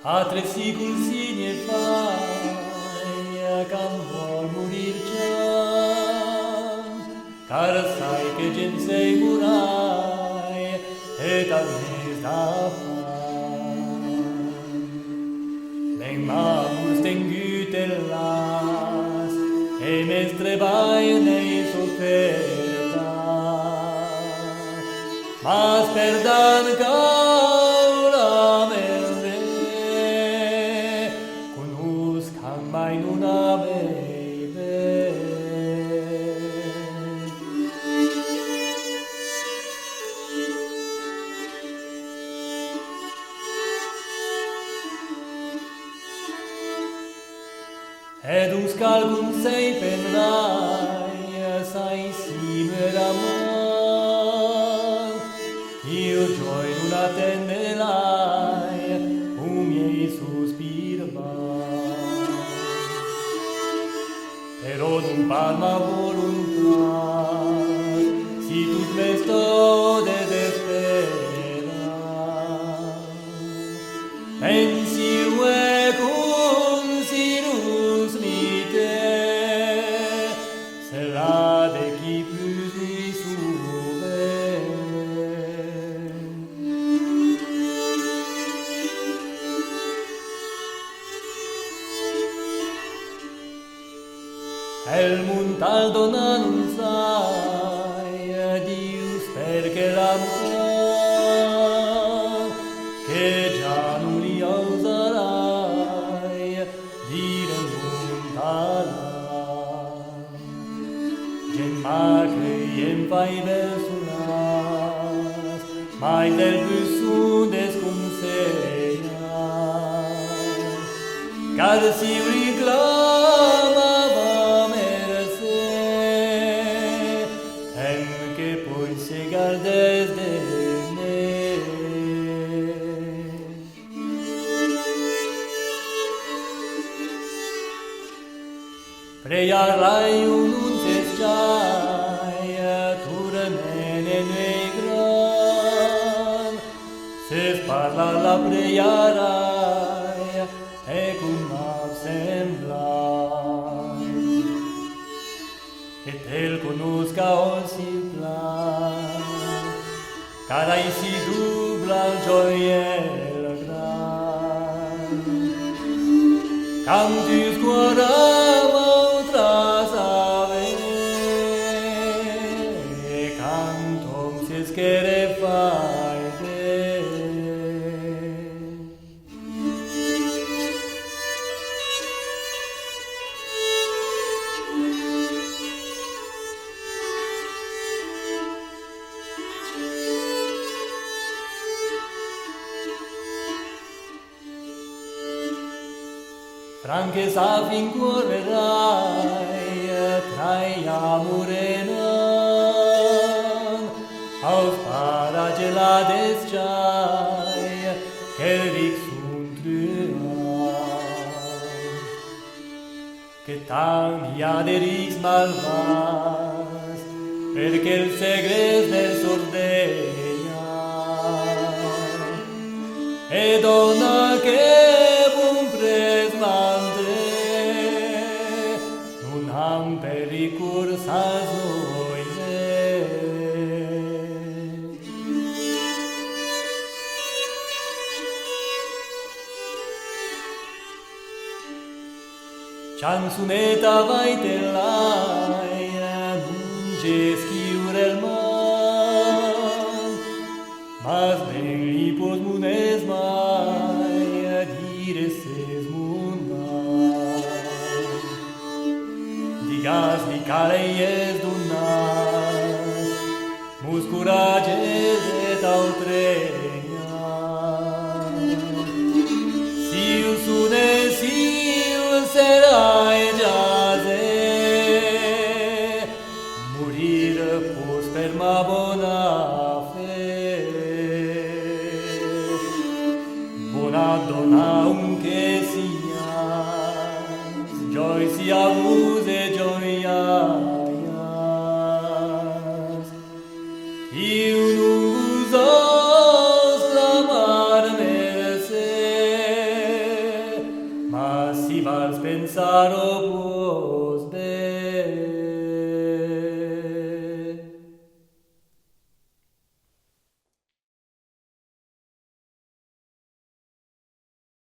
Atre sigur sine fai, cam vor murir ciam, car sai che gen sei murai, et al mes da fai. Len mamus ten gütelas, e mestre bai nei sofferta, mas perdan caura melde, cunuscam mai nun avei ve. Ed uscalcum sei penrai, sai simmer amor, io gioi nun attendelai, miei suspir vai. Però non palma voluntas, si tut mesto desespera, pensi uecum sinus mite, se la de qui plus mi sube. El muntal donan sai, Dius perché l'amor, che già non li osarai dire muntala. Gemma che iem fai versulas, mai del plus desconsegna, car si reclama se gardes de me. Preiarai ununțes ceai, turmene negran, se parla la preiarai, e cum sembrai, et el conosca ol si plan, carai si dubla il gioiel gran. Cantus quoram outras ave, cantum se scere faide. Franche sa fin correrai, traia murenan, aus parage la desciai, che ric sunt che tania de rix malvas, perché il segres del sordeia, e donna che nun am pericur sas noile. Ciansuneta vai te lai, nunge schiure el man, mas ben lipos munes mai, dire ses munai. Digas di care ies dunas, muscurages et autreñas. Siu sune, siu serai giaze, murir pos per ma bona fe. Bona donna unche sias, gioi si avuse gioias. Iu nu vos clamar mercè, si vals pensar opus